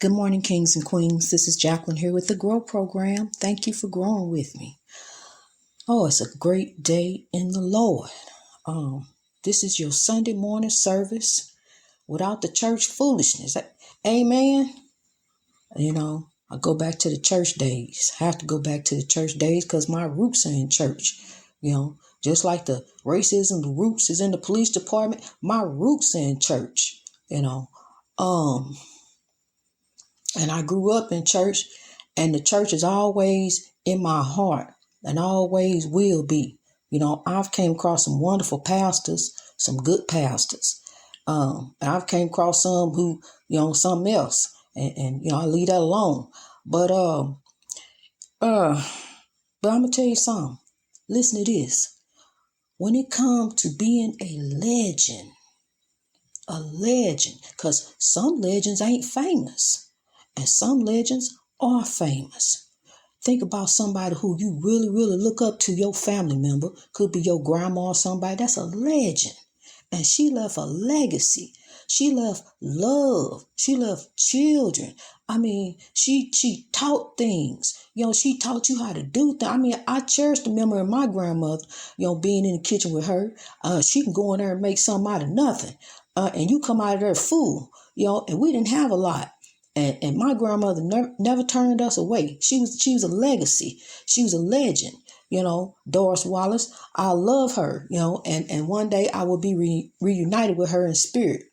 Good morning, kings and queens. This is Jacqueline here with the Grow program. Thank you for growing with me. Oh, it's a great day in the Lord. This is your Sunday morning service without the church foolishness. Amen. I go back to the church days. I have to go back to the church days because my roots are in church. Just like the racism, the roots is in the police department. My roots are in church. And I grew up in church, and the church is always in my heart and always will be. I've came across some wonderful pastors, some good pastors. And I've came across some who, something else. And I leave that alone. But I'm going to tell you something. Listen to this. When it comes to being a legend, because some legends ain't famous. And some legends are famous. Think about somebody who you really, really look up to, your family member. Could be your grandma or somebody. That's a legend. And she left a legacy. She left love. She left children. She taught things. She taught you how to do things. I cherish the memory of my grandmother, being in the kitchen with her. She can go in there and make something out of nothing. And you come out of there full, and we didn't have a lot. And my grandmother never turned us away. She was a legacy. She was a legend. Doris Wallace. I love her. And one day I will be reunited with her in spirit.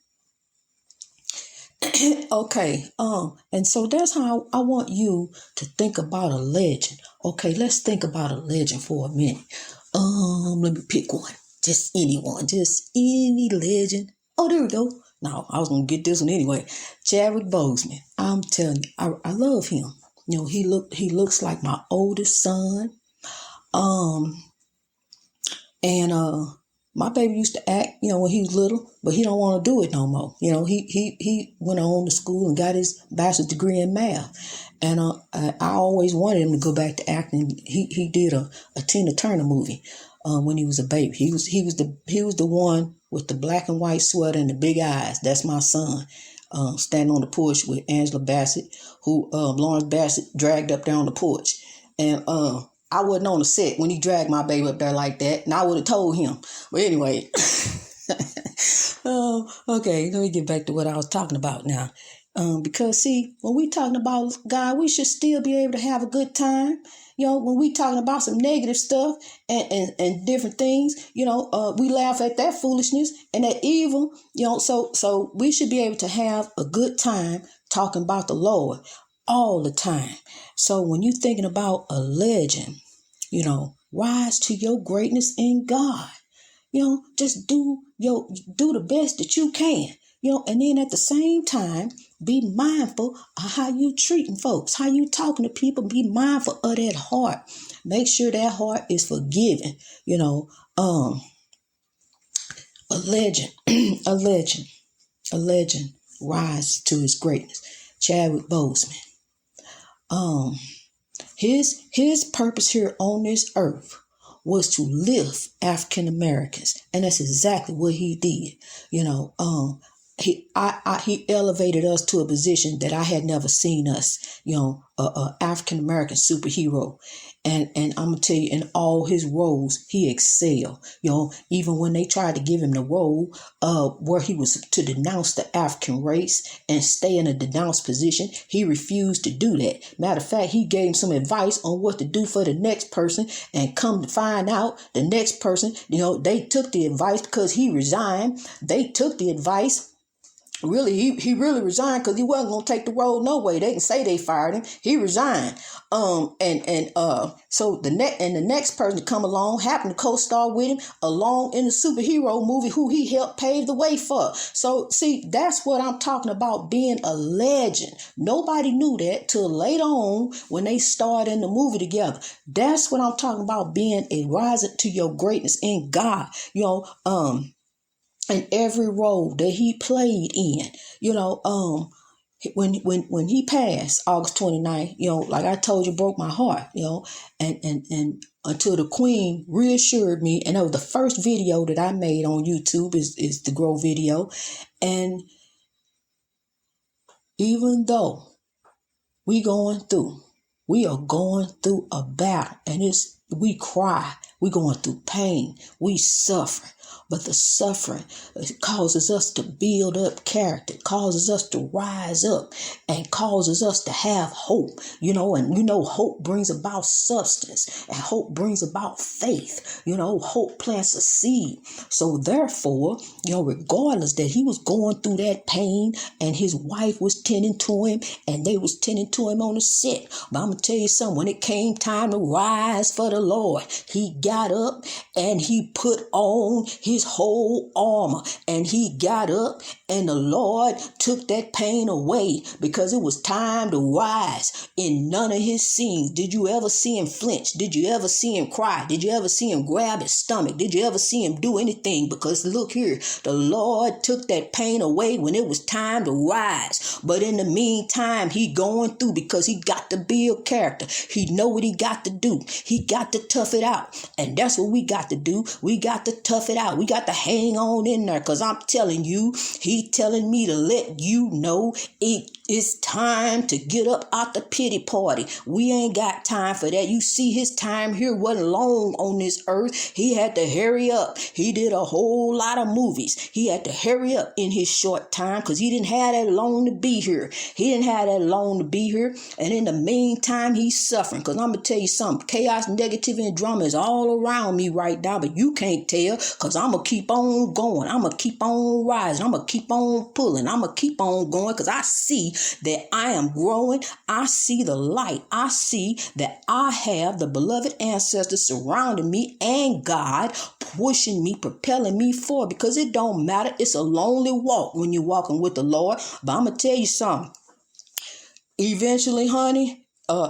Okay. And so that's how I want you to think about a legend. Okay, let's think about a legend for a minute. Let me pick one. Just anyone. Just any legend. Oh, there we go. No, I was going to get this one anyway. Chadwick Boseman. I'm telling you, I love him. He looks like my oldest son. My baby used to act, when he was little, but he don't want to do it no more. He went on to school and got his bachelor's degree in math. And I always wanted him to go back to acting. He did a Tina Turner movie when he was a baby. He was the one with the black and white sweater and the big eyes. That's my son. Standing on the porch with Angela Bassett, who Lawrence Bassett dragged up there on the porch. And I wasn't on the set when he dragged my baby up there like that, and I would have told him. But anyway, okay, let me get back to what I was talking about now. Because see, when we talking about God, we should still be able to have a good time. When we talking about some negative stuff and different things, we laugh at that foolishness and that evil, so we should be able to have a good time talking about the Lord all the time. So when you're thinking about a legend, rise to your greatness in God. Just do the best that you can. And then at the same time, be mindful of how you treating folks, how you talking to people. Be mindful of that heart. Make sure that heart is forgiving. A legend, a legend rise to his greatness. Chadwick Boseman. His purpose here on this earth was to lift African Americans, and that's exactly what he did. He elevated us to a position that I had never seen us. A African American superhero, and I'm gonna tell you, in all his roles, he excelled. Even when they tried to give him the role where he was to denounce the African race and stay in a denounced position, he refused to do that. Matter of fact, he gave him some advice on what to do for the next person, and come to find out, the next person, they took the advice because he resigned. They took the advice. Really, he really resigned because he wasn't gonna take the role no way. They can say they fired him. He resigned. So the next person to come along happened to co-star with him along in the superhero movie who he helped pave the way for. So see, that's what I'm talking about, being a legend. Nobody knew that till later on when they starred in the movie together. That's what I'm talking about, being a rising to your greatness in God. In every role that he played in, when he passed August 29th, like I told you, broke my heart, and until the Queen reassured me, and that was the first video that I made on YouTube is the Grow video. And even though We going through. We are going through a battle, and we cry. We going through pain. We suffer. But the suffering causes us to build up character, causes us to rise up, and causes us to have hope. And hope brings about substance, and hope brings about faith. Hope plants a seed. So therefore, regardless that he was going through that pain, and his wife was tending to him, and they was tending to him on the sick. But I'm going to tell you something, when it came time to rise for the Lord, he got up and he put on his whole armor, and he got up, and the Lord took that pain away, because it was time to rise. In none of his scenes did you ever see him flinch. Did you ever see him cry? Did you ever see him grab his stomach? Did you ever see him do anything? Because look here, the Lord took that pain away when it was time to rise. But in the meantime, he going through, because he got to build character. He know what he got to do. He got to tough it out. And that's what we got to do. We got to tough it out. We got to hang on in there, because I'm telling you, he telling me to let you know it's time to get up out the pity party. We ain't got time for that. You see, his time here wasn't long on this earth. He had to hurry up. He did a whole lot of movies. He had to hurry up in his short time, because he didn't have that long to be here. He didn't have that long to be here. And in the meantime, he's suffering. Because I'm going to tell you something. Chaos, negativity, and drama is all around me right now, but you can't tell, because I'm going to keep on going. I'm going to keep on rising. I'm going to keep on pulling. I'm going to keep on going, because I see that I am growing. I see the light. I see that I have the beloved ancestors surrounding me, and God pushing me, propelling me forward, because it don't matter. It's a lonely walk when you're walking with the Lord. But I'm going to tell you something. Eventually, honey,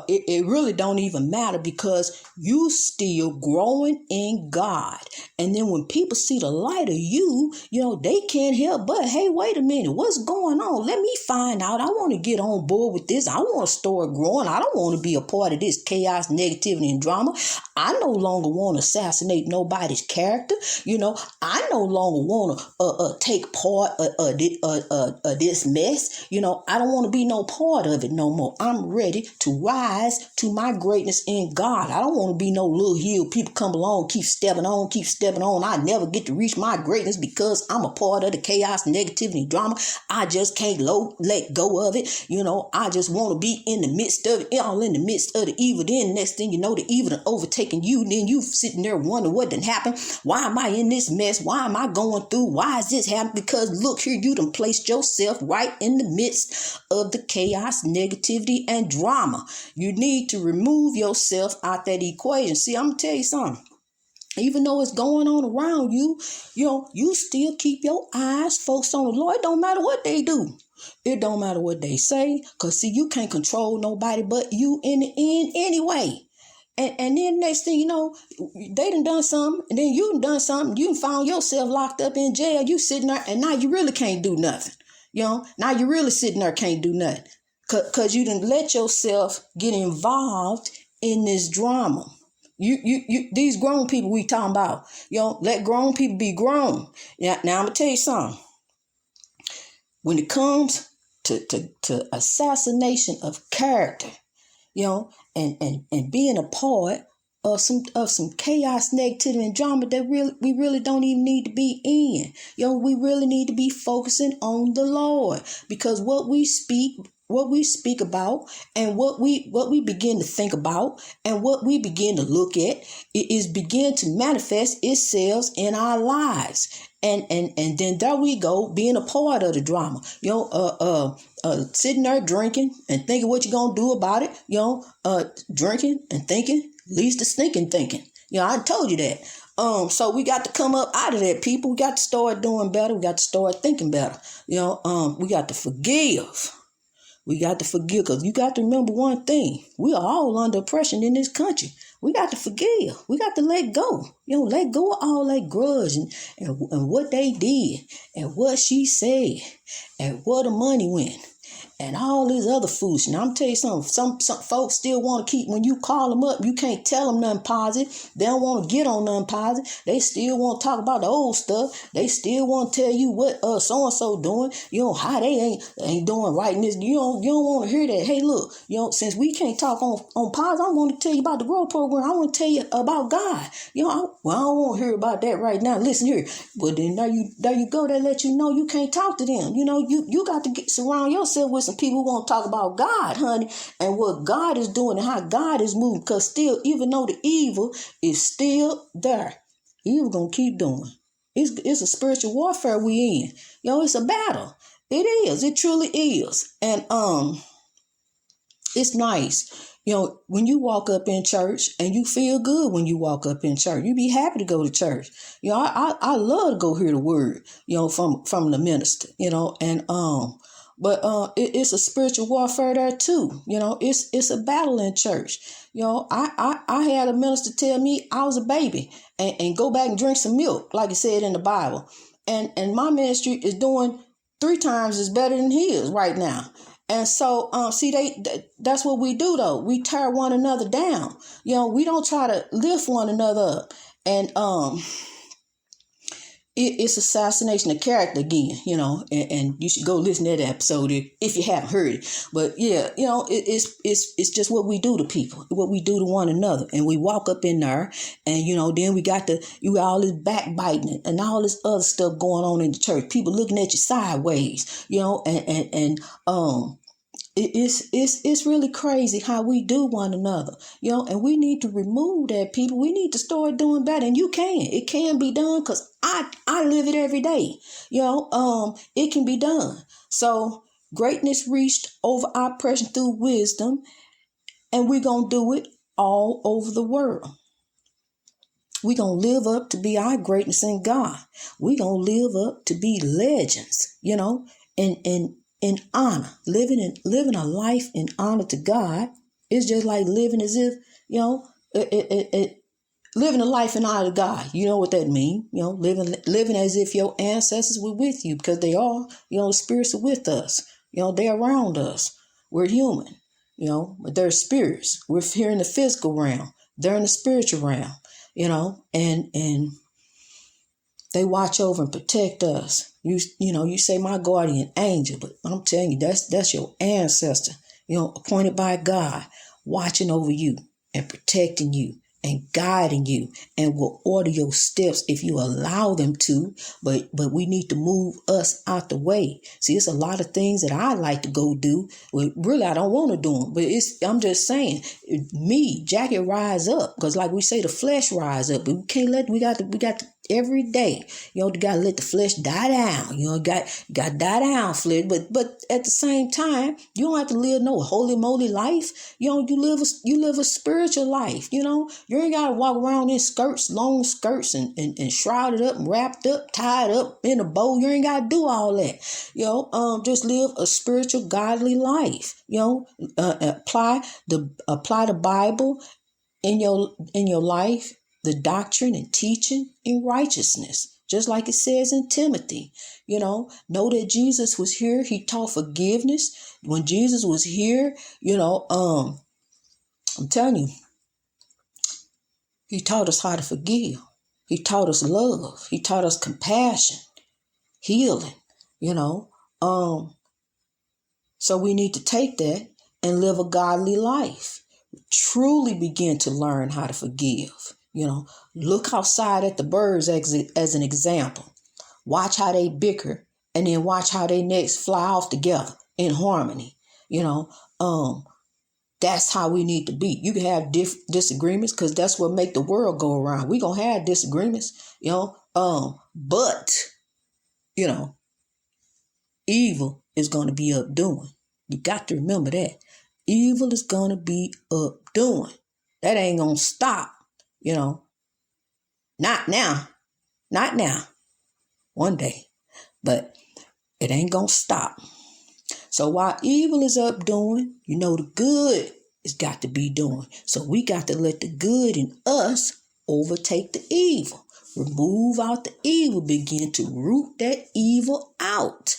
it really don't even matter, because you still growing in God. And then when people see the light of you, they can't help but, hey, wait a minute, what's going on? Let me find out. I want to get on board with this. I want to start growing. I don't want to be a part of this chaos, negativity, and drama. I no longer want to assassinate nobody's character. I no longer want to take part of this mess. I don't want to be no part of it no more. I'm ready to rise to my greatness in God. I don't want to be no little hill. People come along, keep stepping on. I never get to reach my greatness, because I'm a part of the chaos, negativity, drama. I just can't let go of it. I just want to be in the midst of it, all in the midst of the evil. Then next thing you know, the evil done overtaken you. Then you sitting there wondering what done happened. Why am I in this mess? Why am I going through? Why is this happening? Because look here, you done placed yourself right in the midst of the chaos, negativity, and drama. You need to remove yourself out that equation. See, I'm going to tell you something. Even though it's going on around you, you still keep your eyes focused on the Lord. It don't matter what they do. It don't matter what they say. Because, see, you can't control nobody but you in the end anyway. And then next thing you know, they done something, and then you done something. You found yourself locked up in jail. You sitting there, and now you really can't do nothing. Now you really sitting there can't do nothing. Because you done let yourself get involved in this drama. You these grown people we talking about, let grown people be grown. Now I'm gonna tell you something. When it comes to assassination of character, and being a part of some chaos, negativity, and drama that we really don't even need to be in. We really need to be focusing on the Lord, because what we speak about, and what we begin to think about, and what we begin to look at, is begin to manifest itself in our lives. And then there we go, being a part of the drama. Sitting there drinking and thinking what you're gonna do about it. Drinking and thinking leads to stinking thinking. I told you that. So we got to come up out of that, people. We got to start doing better. We got to start thinking better. We got to forgive. We got to forgive, because you got to remember one thing. We are all under oppression in this country. We got to forgive. We got to let go. Let go of all that grudge and what they did, and what she said, and where the money went, and all this other foolishness. Now, I'm tell you something. Some folks still want to keep, when you call them up, you can't tell them nothing positive. They don't want to get on nothing positive. They still want to talk about the old stuff. They still want to tell you what so and so doing. How they ain't doing right in this. You don't want to hear that. Hey, look, since we can't talk on positive, I want to tell you about the Grow program. I want to tell you about God. I don't want to hear about that right now. Listen here. But then there you go. They let you know you can't talk to them. You got to surround yourself with some people who want to talk about God, honey, and what God is doing and how God is moving. Because still, even though the evil is still there, evil gonna keep doing. It's a spiritual warfare we in. It's a battle. It is. It truly is. And it's nice. When you walk up in church, and you feel good when you walk up in church, you be happy to go to church. I love to go hear the word, from the minister, but it's a spiritual warfare there too. It's a battle in church. I had a minister tell me I was a baby and go back and drink some milk, like it said in the Bible. And my ministry is doing 3 times as better than his right now. And so, that's what we do, though. We tear one another down. We don't try to lift one another up. And it's assassination of character again, and you should go listen to that episode if you haven't heard it. But yeah, it's just what we do to people, what we do to one another. And we walk up in there, and then you got all this backbiting and all this other stuff going on in the church. People looking at you sideways, It's really crazy how we do one another, and we need to remove that, people. We need to start doing better, and it can be done, because I live it every day. It can be done. So greatness reached over oppression through wisdom, and we're going to do it all over the world. We're going to live up to be our greatness in God. We're going to live up to be legends, and in honor, living a life in honor to God is just like living as if, living a life in honor to God. You know what that means? Living as if your ancestors were with you, because they are. The spirits are with us. They're around us. We're human. But they're spirits. We're here in the physical realm. They're in the spiritual realm. And they watch over and protect us. You say my guardian angel, but I'm telling you, that's your ancestor, appointed by God, watching over you and protecting you and guiding you, and will order your steps if you allow them to. But we need to move us out the way. See, it's a lot of things that I like to go do. Well, really, I don't want to do them. But I'm just saying, me, Jackie, rise up, because like we say, the flesh rise up. But we can't we got to every day, you got to let the flesh die down. You got to die down, flesh. But at the same time, you don't have to live no holy moly life. You live a spiritual life. You ain't got to walk around in skirts, long skirts, and shrouded up, and wrapped up, tied up in a bow. You ain't got to do all that. Just live a spiritual, godly life. Apply the Bible in your life, the doctrine and teaching in righteousness, just like it says in Timothy. Know that Jesus was here. He taught forgiveness. When Jesus was here, I'm telling you, he taught us how to forgive. He taught us love. He taught us compassion, healing, So we need to take that and live a godly life. Truly begin to learn how to forgive. Look outside at the birds as an example. Watch how they bicker, and then watch how they next fly off together in harmony. That's how we need to be. You can have disagreements, because that's what make the world go around. We gonna have disagreements, but evil is gonna be up doing. You got to remember that. Evil is gonna be up doing. That ain't gonna stop. Not now. One day. But it ain't gonna stop. So while evil is up doing, the good has got to be doing. So we got to let the good in us overtake the evil. Remove out the evil. Begin to root that evil out.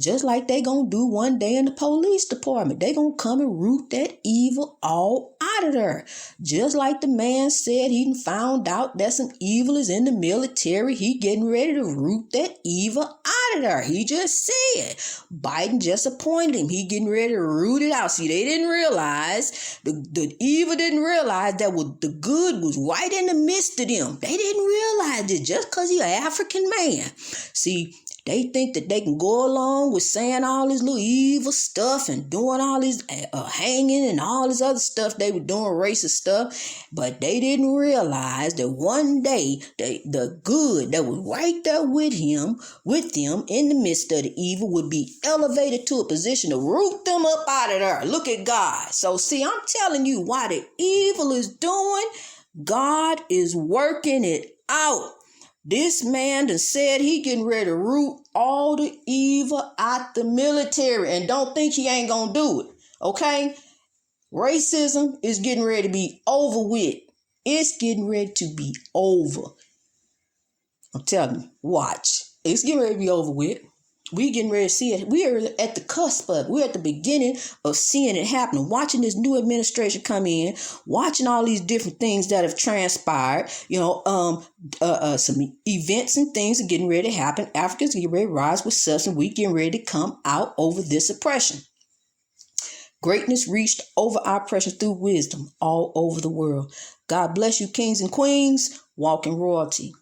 Just like they gonna do one day in the police department. They gonna come and root that evil all out of there. Just like the man said he found out that some evil is in the military. He getting ready to root that evil out of there. He just said. Biden just appointed him. He getting ready to root it out. See, they didn't realize, the evil didn't realize that the good was right in the midst of them. They didn't realize it just because he's an African man. See, they think that they can go along with saying all this little evil stuff and doing all this hanging and all this other stuff. They were doing racist stuff, but they didn't realize that one day the good that was right there with them in the midst of the evil would be elevated to a position to root them up out of there. Look at God. So see, I'm telling you, why the evil is doing, God is working it out. This man done said he getting ready to root all the evil out the military, and don't think he ain't gonna do it, okay? Racism is getting ready to be over with. It's getting ready to be over. I'm telling you, watch. It's getting ready to be over with. We getting ready to see it. We are at the cusp of it. We're at the beginning of seeing it happen. Watching this new administration come in, watching all these different things that have transpired. Some events and things are getting ready to happen. Africans getting ready to rise with substance. We getting ready to come out over this oppression. Greatness reached over our oppression through wisdom all over the world. God bless you, kings and queens. Walk in royalty.